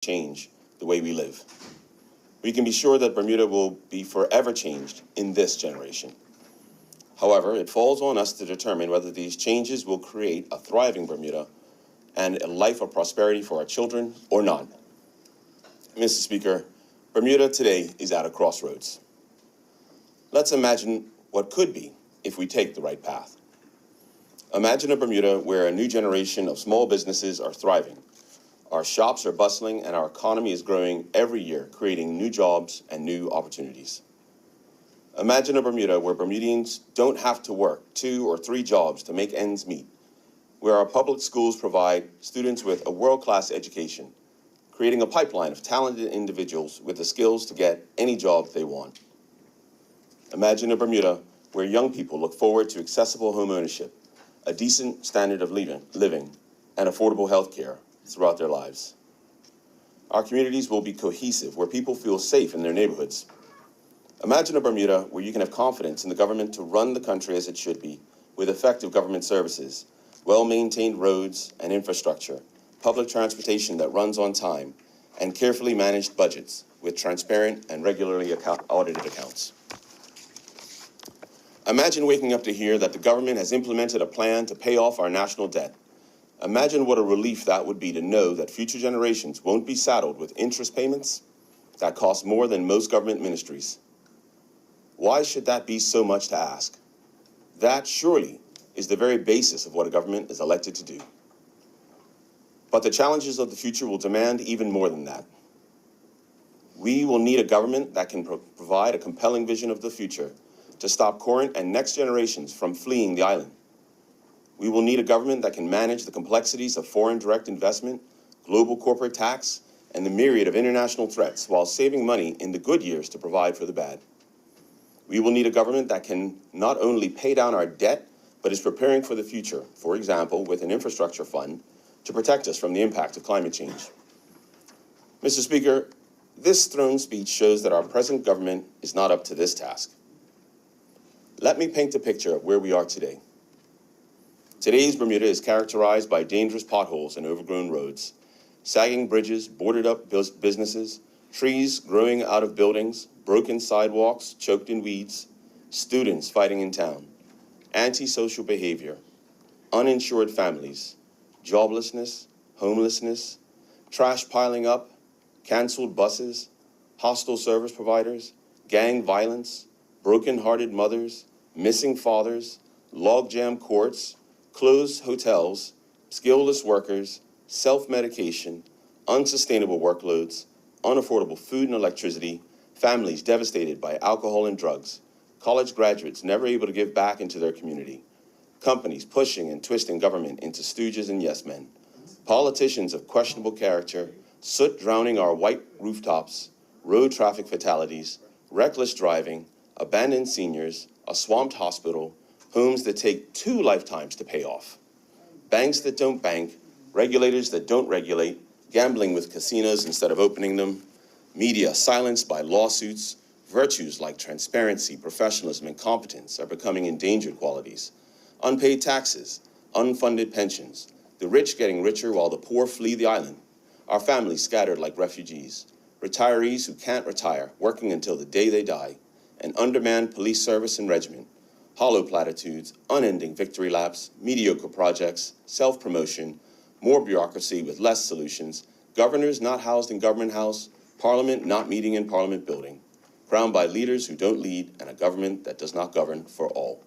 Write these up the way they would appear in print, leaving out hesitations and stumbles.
change the way we live. We can be sure that Bermuda will be forever changed in this generation. However, it falls on us to determine whether these changes will create a thriving Bermuda and a life of prosperity for our children or not. Mr. Speaker, Bermuda today is at a crossroads. Let's imagine what could be if we take the right path. Imagine a Bermuda where a new generation of small businesses are thriving. Our shops are bustling and our economy is growing every year, creating new jobs and new opportunities. Imagine a Bermuda where Bermudians don't have to work 2 or 3 jobs to make ends meet, where our public schools provide students with a world-class education, creating a pipeline of talented individuals with the skills to get any job they want. Imagine a Bermuda where young people look forward to accessible home ownership, a decent standard of living, and affordable health care throughout their lives. Our communities will be cohesive, where people feel safe in their neighborhoods. Imagine a Bermuda where you can have confidence in the government to run the country as it should be, with effective government services, well-maintained roads and infrastructure, public transportation that runs on time, and carefully managed budgets with transparent and regularly audited accounts. Imagine waking up to hear that the government has implemented a plan to pay off our national debt. Imagine what a relief that would be to know that future generations won't be saddled with interest payments that cost more than most government ministries. Why should that be so much to ask? That surely is the very basis of what a government is elected to do. But the challenges of the future will demand even more than that. We will need a government that can provide a compelling vision of the future to stop current and next generations from fleeing the island. We will need a government that can manage the complexities of foreign direct investment, global corporate tax, and the myriad of international threats while saving money in the good years to provide for the bad. We will need a government that can not only pay down our debt, but is preparing for the future, for example, with an infrastructure fund to protect us from the impact of climate change. Mr. Speaker, this throne speech shows that our present government is not up to this task. Let me paint a picture of where we are today. Today's Bermuda is characterized by dangerous potholes and overgrown roads, sagging bridges, boarded up businesses, trees growing out of buildings, broken sidewalks choked in weeds, students fighting in town, antisocial behavior, uninsured families, joblessness, homelessness, trash piling up, canceled buses, hostile service providers, gang violence, broken-hearted mothers, missing fathers, log-jam courts, closed hotels, skillless workers, self-medication, unsustainable workloads, unaffordable food and electricity, families devastated by alcohol and drugs, college graduates never able to give back into their community, companies pushing and twisting government into stooges and yes-men, politicians of questionable character, soot drowning our white rooftops, road traffic fatalities, reckless driving, abandoned seniors, a swamped hospital, homes that take 2 lifetimes to pay off, banks that don't bank, regulators that don't regulate, gambling with casinos instead of opening them, media silenced by lawsuits, virtues like transparency, professionalism, and competence are becoming endangered qualities, unpaid taxes, unfunded pensions, the rich getting richer while the poor flee the island, our families scattered like refugees, retirees who can't retire, working until the day they die, an undermanned police service and regiment, hollow platitudes, unending victory laps, mediocre projects, self-promotion, more bureaucracy with less solutions, governors not housed in government house, parliament not meeting in parliament building, crowned by leaders who don't lead and a government that does not govern for all.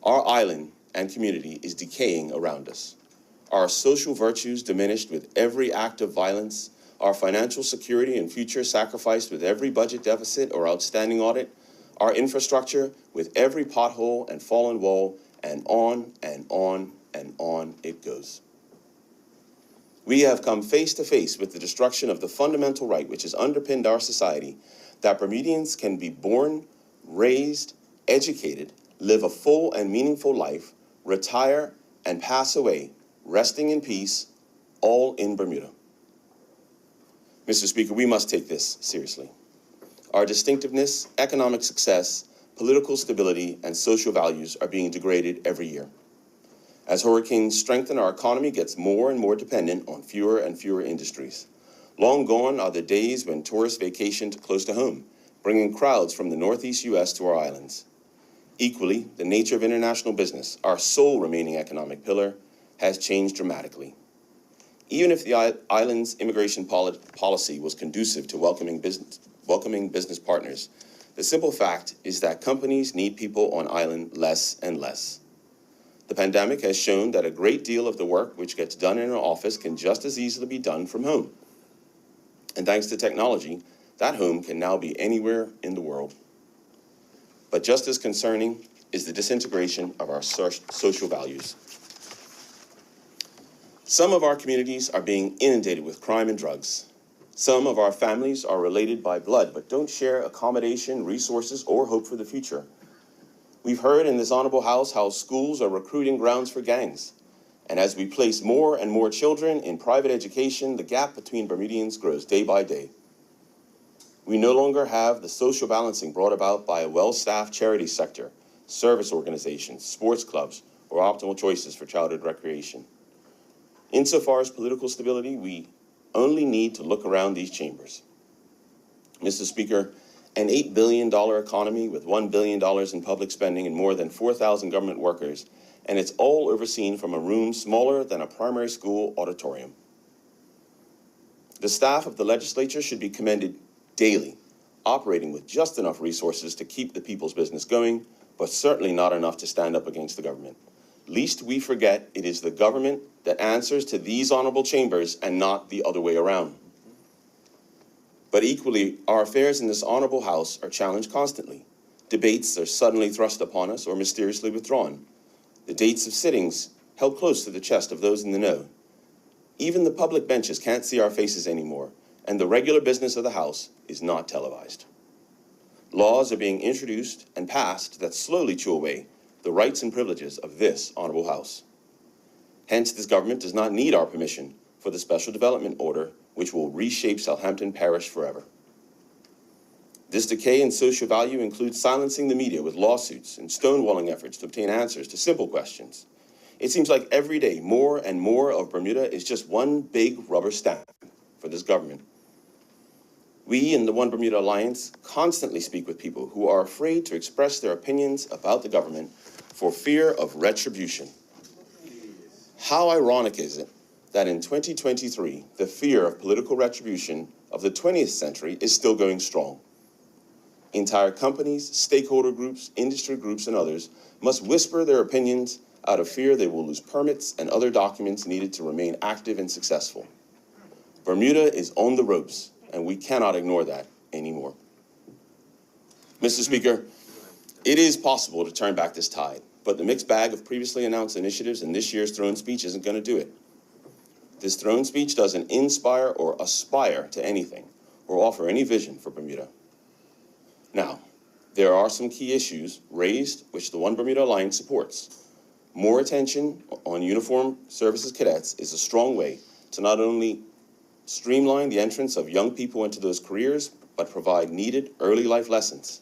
Our island and community is decaying around us. Our social virtues diminished with every act of violence, our financial security and future sacrificed with every budget deficit or outstanding audit, our infrastructure with every pothole and fallen wall, and on and on and on it goes. We have come face to face with the destruction of the fundamental right which has underpinned our society, that Bermudians can be born, raised, educated, live a full and meaningful life, retire, and pass away, resting in peace, all in Bermuda. Mr. Speaker, we must take this seriously. Our distinctiveness, economic success, political stability, and social values are being degraded every year. As hurricanes strengthen, our economy gets more and more dependent on fewer and fewer industries. Long gone are the days when tourists vacationed close to home, bringing crowds from the Northeast U.S. to our islands. Equally, the nature of international business, our sole remaining economic pillar, has changed dramatically. Even if the island's immigration policy was conducive to welcoming business partners, the simple fact is that companies need people on island less and less. The pandemic has shown that a great deal of the work which gets done in an office can just as easily be done from home. And thanks to technology, that home can now be anywhere in the world. But just as concerning is the disintegration of our social values. Some of our communities are being inundated with crime and drugs. Some of our families are related by blood, but don't share accommodation, resources, or hope for the future. We've heard in this honorable House how schools are recruiting grounds for gangs. And as we place more and more children in private education, the gap between Bermudians grows day by day. We no longer have the social balancing brought about by a well-staffed charity sector, service organizations, sports clubs, or optimal choices for childhood recreation. Insofar as political stability, we only need to look around these chambers. Mr. Speaker, an $8 billion economy with $1 billion in public spending and more than 4,000 government workers, and it's all overseen from a room smaller than a primary school auditorium. The staff of the legislature should be commended daily, operating with just enough resources to keep the people's business going, but certainly not enough to stand up against the government. Lest we forget, it is the government that answers to these honorable chambers and not the other way around. But equally, our affairs in this honorable House are challenged constantly. Debates are suddenly thrust upon us or mysteriously withdrawn. The dates of sittings held close to the chest of those in the know. Even the public benches can't see our faces anymore, and the regular business of the House is not televised. Laws are being introduced and passed that slowly chew away the rights and privileges of this honorable House. Hence, this government does not need our permission for the special development order, which will reshape Southampton Parish forever. This decay in social value includes silencing the media with lawsuits and stonewalling efforts to obtain answers to simple questions. It seems like every day, more and more of Bermuda is just one big rubber stamp for this government. We in the One Bermuda Alliance constantly speak with people who are afraid to express their opinions about the government for fear of retribution. How ironic is it that in 2023, the fear of political retribution of the 20th century is still going strong? Entire companies, stakeholder groups, industry groups, and others must whisper their opinions out of fear they will lose permits and other documents needed to remain active and successful. Bermuda is on the ropes, and we cannot ignore that anymore. Mr. Speaker, it is possible to turn back this tide, but the mixed bag of previously announced initiatives in this year's throne speech isn't going to do it. This throne speech doesn't inspire or aspire to anything or offer any vision for Bermuda. Now, there are some key issues raised which the One Bermuda Alliance supports. More attention on uniformed services cadets is a strong way to not only streamline the entrance of young people into those careers, but provide needed early life lessons.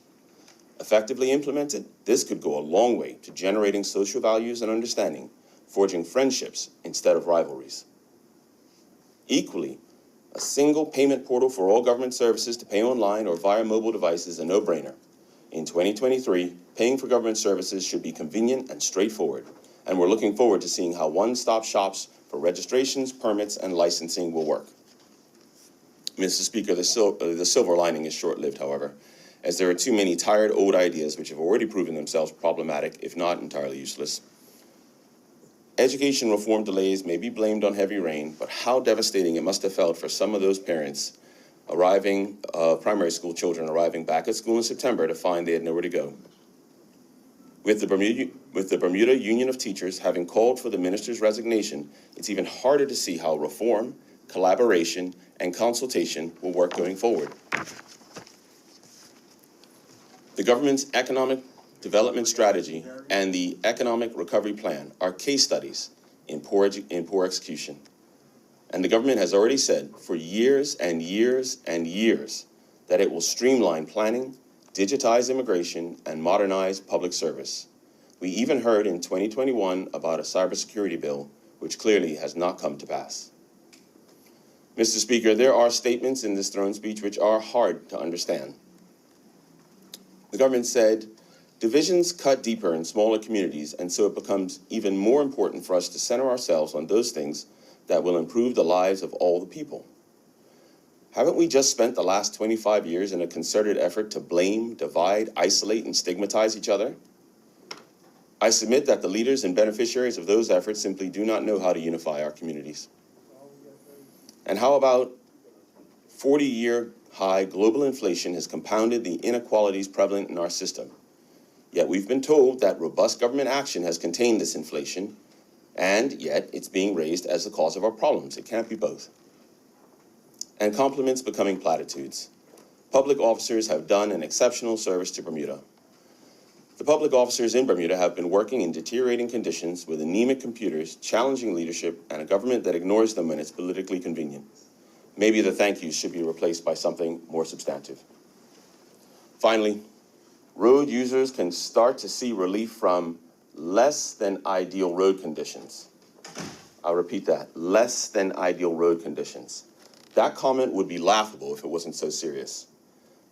Effectively implemented, this could go a long way to generating social values and understanding, forging friendships instead of rivalries. Equally, a single payment portal for all government services to pay online or via mobile devices is a no-brainer. In 2023, paying for government services should be convenient and straightforward, and we're looking forward to seeing how one-stop shops for registrations, permits, and licensing will work. Mr. Speaker, the silver lining is short-lived, however, as there are too many tired old ideas which have already proven themselves problematic, if not entirely useless. Education reform delays may be blamed on heavy rain, but how devastating it must have felt for some of those parents primary school children arriving back at school in September to find they had nowhere to go. With the Bermuda Union of Teachers having called for the minister's resignation, it's even harder to see how reform, collaboration, and consultation will work going forward. The government's economic development strategy and the economic recovery plan are case studies in poor execution. And the government has already said for years and years and years that it will streamline planning, digitize immigration, and modernize public service. We even heard in 2021 about a cybersecurity bill, which clearly has not come to pass. Mr. Speaker, there are statements in this throne speech which are hard to understand. The government said, divisions cut deeper in smaller communities, and so it becomes even more important for us to center ourselves on those things that will improve the lives of all the people. Haven't we just spent the last 25 years in a concerted effort to blame, divide, isolate, and stigmatize each other? I submit that the leaders and beneficiaries of those efforts simply do not know how to unify our communities. And how about 40-year high global inflation has compounded the inequalities prevalent in our system? Yet we've been told that robust government action has contained this inflation, and yet it's being raised as the cause of our problems. It can't be both. And compliments becoming platitudes. Public officers have done an exceptional service to Bermuda. The public officers in Bermuda have been working in deteriorating conditions with anemic computers, challenging leadership, and a government that ignores them when it's politically convenient. Maybe the thank yous should be replaced by something more substantive. Finally, road users can start to see relief from less than ideal road conditions. I'll repeat that, less than ideal road conditions. That comment would be laughable if it wasn't so serious.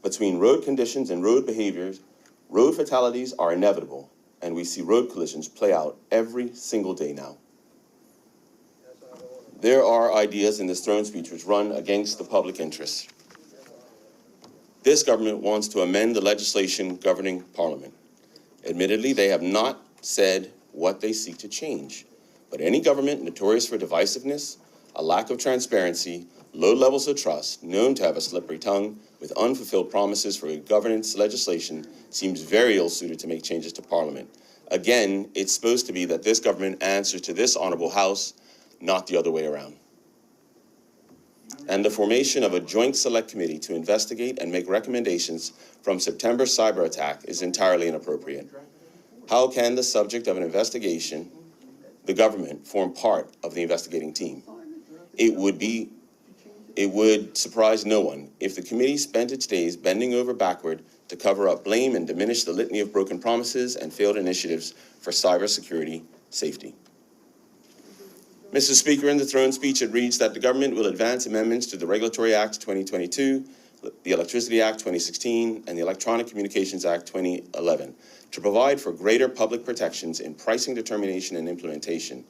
Between road conditions and road behaviors, road fatalities are inevitable, and we see road collisions play out every single day now. There are ideas in this throne speech which run against the public interest. This government wants to amend the legislation governing Parliament. Admittedly, they have not said what they seek to change, but any government notorious for divisiveness, a lack of transparency, low levels of trust, known to have a slippery tongue, with unfulfilled promises for good governance legislation, seems very ill-suited to make changes to Parliament. Again, it's supposed to be that this government answers to this honorable House, not the other way around. And the formation of a joint select committee to investigate and make recommendations from September's cyber attack is entirely inappropriate. How can the subject of an investigation, the government, form part of the investigating team? It would surprise no one if the committee spent its days bending over backward to cover up blame and diminish the litany of broken promises and failed initiatives for cybersecurity safety. Mr. Speaker, in the throne speech, it reads that the government will advance amendments to the Regulatory Act 2022, the Electricity Act 2016, and the Electronic Communications Act 2011 to provide for greater public protections in pricing determination and implementation.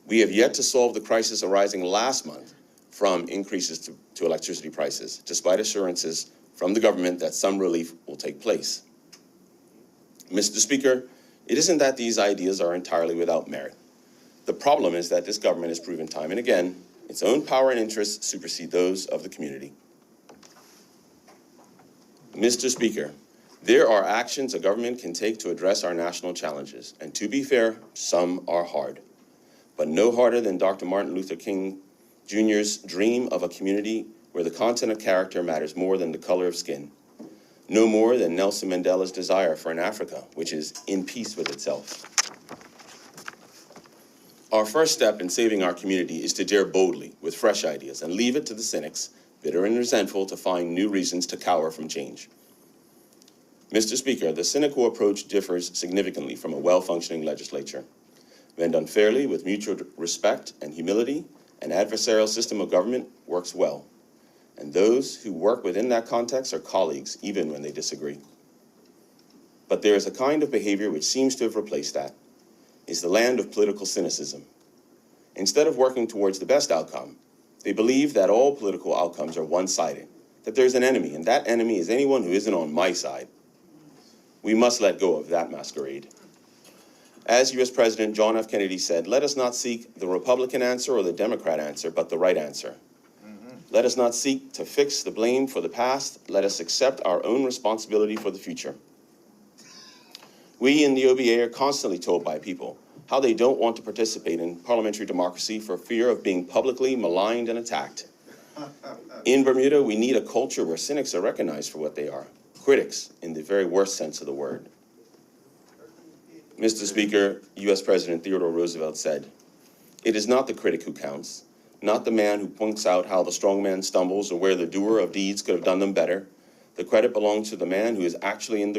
We have yet to solve the crisis arising last month from increases to electricity prices, despite assurances from the government that some relief will take place. Mr. Speaker, it isn't that these ideas are entirely without merit. The problem is that this government has proven time and again its own power and interests supersede those of the community. Mr. Speaker, there are actions a government can take to address our national challenges, and to be fair, some are hard, but no harder than Dr. Martin Luther King Jr.'s dream of a community where the content of character matters more than the color of skin, no more than Nelson Mandela's desire for an Africa which is in peace with itself. Our first step in saving our community is to dare boldly with fresh ideas and leave it to the cynics, bitter and resentful, to find new reasons to cower from change. Mr. Speaker, the cynical approach differs significantly from a well-functioning legislature. When done fairly, with mutual respect and humility, an adversarial system of government works well. And those who work within that context are colleagues, even when they disagree. But there is a kind of behavior which seems to have replaced that. Is the land of political cynicism. Instead of working towards the best outcome, they believe that all political outcomes are one-sided, that there's an enemy, and that enemy is anyone who isn't on my side. We must let go of that masquerade. As U.S. President John F. Kennedy said, let us not seek the Republican answer or the Democrat answer, but the right answer. Let us not seek to fix the blame for the past. Let us accept our own responsibility for the future. We in the OBA are constantly told by people how they don't want to participate in parliamentary democracy for fear of being publicly maligned and attacked. In Bermuda, we need a culture where cynics are recognized for what they are, critics in the very worst sense of the word. Mr. Speaker, U.S. President Theodore Roosevelt said, "It is not the critic who counts, not the man who points out how the strong man stumbles or where the doer of deeds could have done them better. The credit belongs to the man who is actually in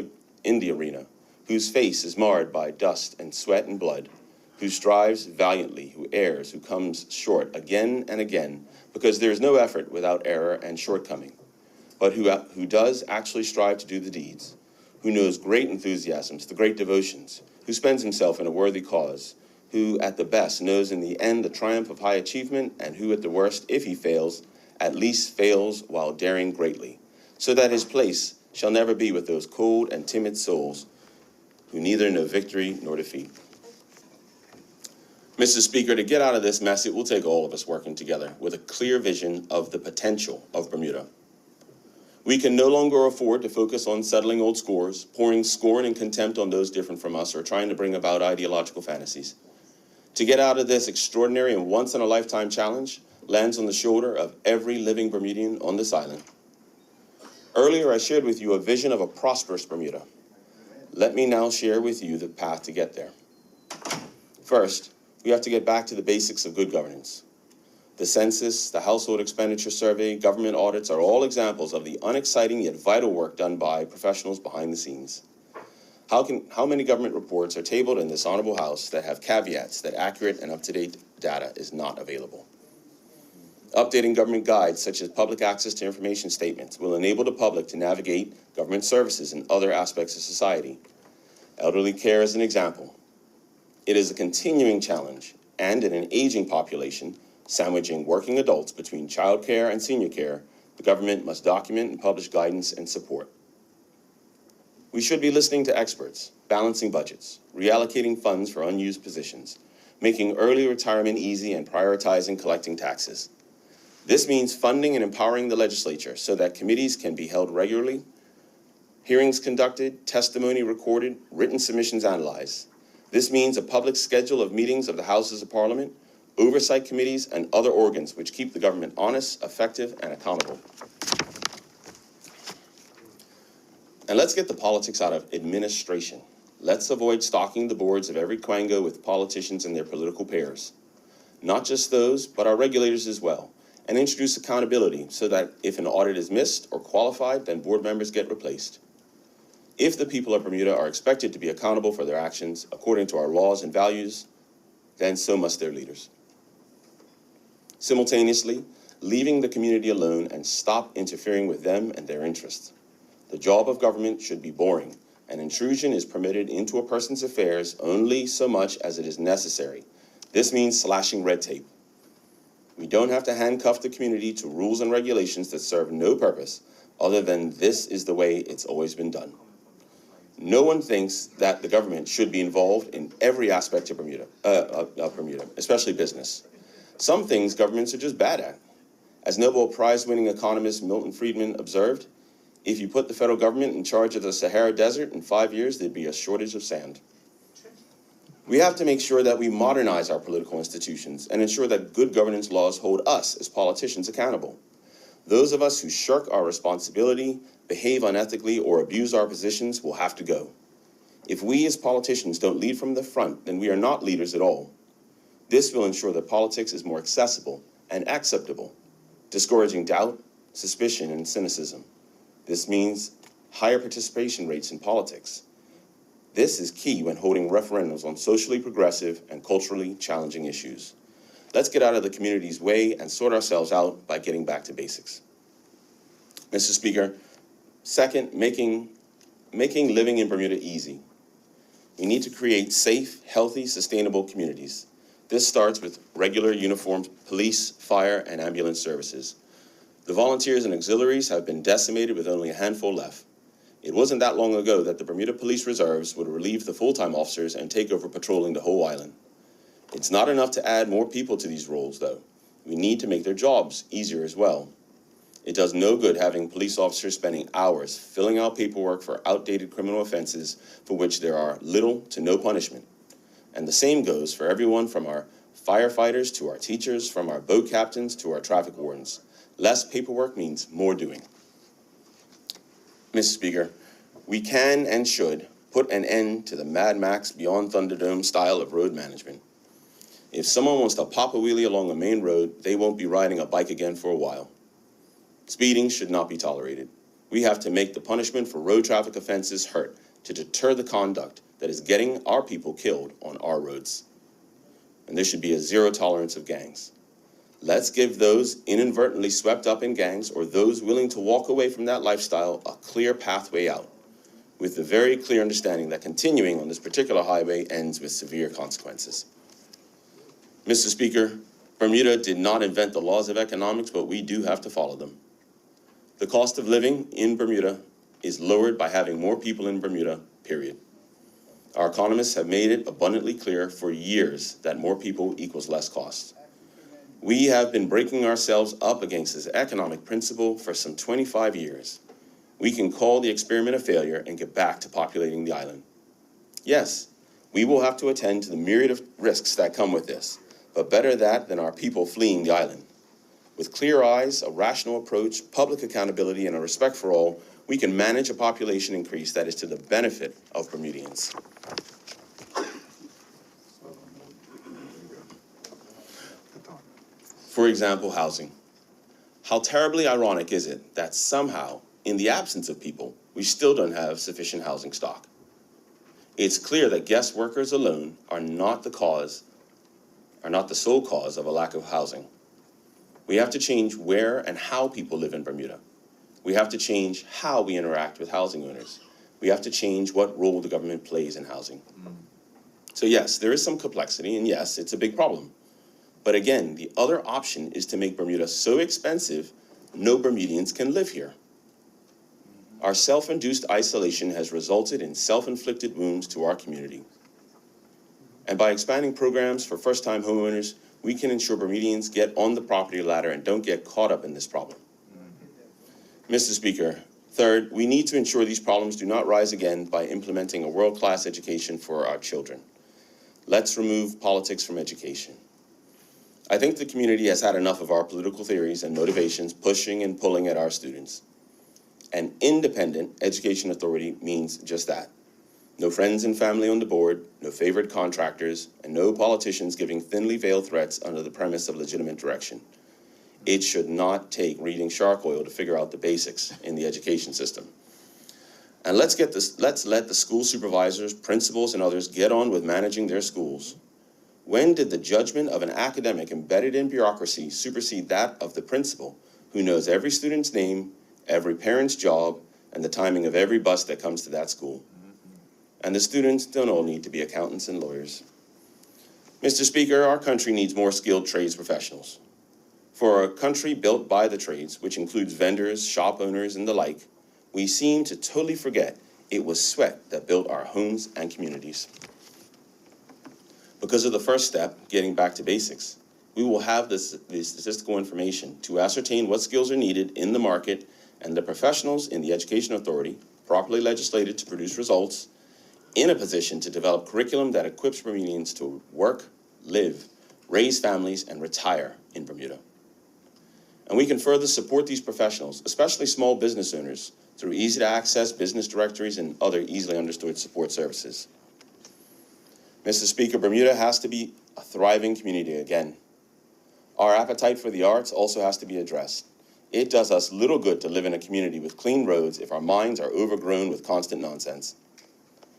the arena, whose face is marred by dust and sweat and blood, who strives valiantly, who errs, who comes short again and again, because there is no effort without error and shortcoming, but who does actually strive to do the deeds, who knows great enthusiasms, the great devotions, who spends himself in a worthy cause, who at the best knows in the end the triumph of high achievement, and who at the worst, if he fails, at least fails while daring greatly, so that his place shall never be with those cold and timid souls who neither know victory nor defeat. Mr. Speaker, to get out of this mess, it will take all of us working together with a clear vision of the potential of Bermuda. We can no longer afford to focus on settling old scores, pouring scorn and contempt on those different from us, or trying to bring about ideological fantasies. To get out of this extraordinary and once-in-a-lifetime challenge lands on the shoulder of every living Bermudian on this island. Earlier, I shared with you a vision of a prosperous Bermuda. Let me now share with you the path to get there. First, we have to get back to the basics of good governance. The census, the household expenditure survey, government audits are all examples of the unexciting yet vital work done by professionals behind the scenes. How many government reports are tabled in this honorable House that have caveats that accurate and up-to-date data is not available? Updating government guides, such as public access to information statements, will enable the public to navigate government services and other aspects of society. Elderly care is an example. It is a continuing challenge, and in an aging population, sandwiching working adults between child care and senior care, the government must document and publish guidance and support. We should be listening to experts, balancing budgets, reallocating funds for unused positions, making early retirement easy, and prioritizing collecting taxes. This means funding and empowering the legislature so that committees can be held regularly, hearings conducted, testimony recorded, written submissions analyzed. This means a public schedule of meetings of the Houses of Parliament, oversight committees, and other organs which keep the government honest, effective, and accountable. And let's get the politics out of administration. Let's avoid stocking the boards of every quango with politicians and their political pairs. Not just those, but our regulators as well. And introduce accountability so that if an audit is missed or qualified, then board members get replaced. If the people of Bermuda are expected to be accountable for their actions according to our laws and values, then so must their leaders. Simultaneously, leaving the community alone and stop interfering with them and their interests. The job of government should be boring, and intrusion is permitted into a person's affairs only so much as it is necessary. This means slashing red tape. We don't have to handcuff the community to rules and regulations that serve no purpose other than this is the way it's always been done. No one thinks that the government should be involved in every aspect of Bermuda, especially business. Some things governments are just bad at. As Nobel Prize-winning economist Milton Friedman observed, if you put the federal government in charge of the Sahara Desert in 5 years, there'd be a shortage of sand. We have to make sure that we modernize our political institutions and ensure that good governance laws hold us as politicians accountable. Those of us who shirk our responsibility, behave unethically, or abuse our positions will have to go. If we as politicians don't lead from the front, then we are not leaders at all. This will ensure that politics is more accessible and acceptable, discouraging doubt, suspicion, and cynicism. This means higher participation rates in politics. This is key when holding referendums on socially progressive and culturally challenging issues. Let's get out of the community's way and sort ourselves out by getting back to basics. Mr. Speaker, second, making living in Bermuda easy. We need to create safe, healthy, sustainable communities. This starts with regular uniformed police, fire, and ambulance services. The volunteers and auxiliaries have been decimated with only a handful left. It wasn't that long ago that the Bermuda Police Reserves would relieve the full-time officers and take over patrolling the whole island. It's not enough to add more people to these roles, though. We need to make their jobs easier as well. It does no good having police officers spending hours filling out paperwork for outdated criminal offenses for which there are little to no punishment. And the same goes for everyone from our firefighters to our teachers, from our boat captains to our traffic wardens. Less paperwork means more doing. Mr. Speaker, we can and should put an end to the Mad Max Beyond Thunderdome style of road management. If someone wants to pop a wheelie along a main road, they won't be riding a bike again for a while. Speeding should not be tolerated. We have to make the punishment for road traffic offenses hurt, to deter the conduct that is getting our people killed on our roads. And there should be a zero tolerance of gangs. Let's give those inadvertently swept up in gangs or those willing to walk away from that lifestyle a clear pathway out, with the very clear understanding that continuing on this particular highway ends with severe consequences. Mr. Speaker, Bermuda did not invent the laws of economics, but we do have to follow them. The cost of living in Bermuda is lowered by having more people in Bermuda, period. Our economists have made it abundantly clear for years that more people equals less cost. We have been breaking ourselves up against this economic principle for some 25 years. We can call the experiment a failure and get back to populating the island. Yes, we will have to attend to the myriad of risks that come with this, but better that than our people fleeing the island. With clear eyes, a rational approach, public accountability, and a respect for all, we can manage a population increase that is to the benefit of Bermudians. For example, housing. How terribly ironic is it that somehow, in the absence of people, we still don't have sufficient housing stock? It's clear that guest workers alone are not the sole cause of a lack of housing. We have to change where and how people live in Bermuda. We have to change how we interact with housing owners. We have to change what role the government plays in housing. So yes, there is some complexity, and yes, it's a big problem. But again, the other option is to make Bermuda so expensive, no Bermudians can live here. Our self-induced isolation has resulted in self-inflicted wounds to our community. And by expanding programs for first-time homeowners, we can ensure Bermudians get on the property ladder and don't get caught up in this problem. Mr. Speaker, third, we need to ensure these problems do not rise again by implementing a world-class education for our children. Let's remove politics from education. I think the community has had enough of our political theories and motivations pushing and pulling at our students. An independent education authority means just that. No friends and family on the board, no favored contractors, and no politicians giving thinly veiled threats under the premise of legitimate direction. It should not take reading shark oil to figure out the basics in the education system. And let's let the school supervisors, principals, and others get on with managing their schools. When did the judgment of an academic embedded in bureaucracy supersede that of the principal, who knows every student's name, every parent's job, and the timing of every bus that comes to that school? And the students don't all need to be accountants and lawyers. Mr. Speaker, our country needs more skilled trades professionals. For a country built by the trades, which includes vendors, shop owners, and the like, we seem to totally forget it was sweat that built our homes and communities. Because of the first step, getting back to basics, we will have the statistical information to ascertain what skills are needed in the market, and the professionals in the Education Authority, properly legislated to produce results, in a position to develop curriculum that equips Bermudians to work, live, raise families, and retire in Bermuda. And we can further support these professionals, especially small business owners, through easy-to-access business directories and other easily understood support services. Mr. Speaker, Bermuda has to be a thriving community again. Our appetite for the arts also has to be addressed. It does us little good to live in a community with clean roads if our minds are overgrown with constant nonsense.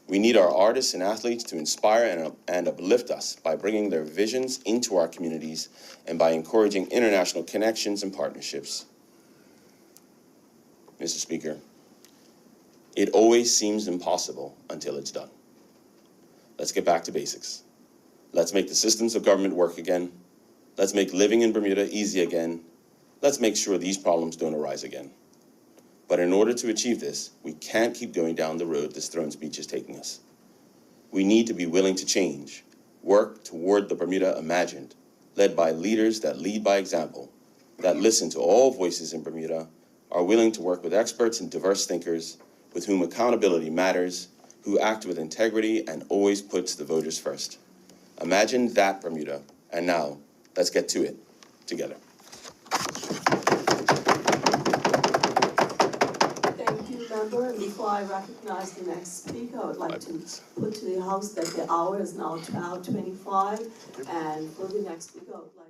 We need our artists and athletes to inspire and uplift us by bringing their visions into our communities and by encouraging international connections and partnerships. Mr. Speaker, it always seems impossible until it's done. Let's get back to basics. Let's make the systems of government work again. Let's make living in Bermuda easy again. Let's make sure these problems don't arise again. But in order to achieve this, we can't keep going down the road this throne speech is taking us. We need to be willing to change, work toward the Bermuda imagined, led by leaders that lead by example, that listen to all voices in Bermuda, are willing to work with experts and diverse thinkers, with whom accountability matters, who act with integrity and always puts the voters first. Imagine that Bermuda, and now let's get to it together. Member, before I recognize the next speaker, I would like to put to the House that the hour is now 12:25, and for the next speaker, I would like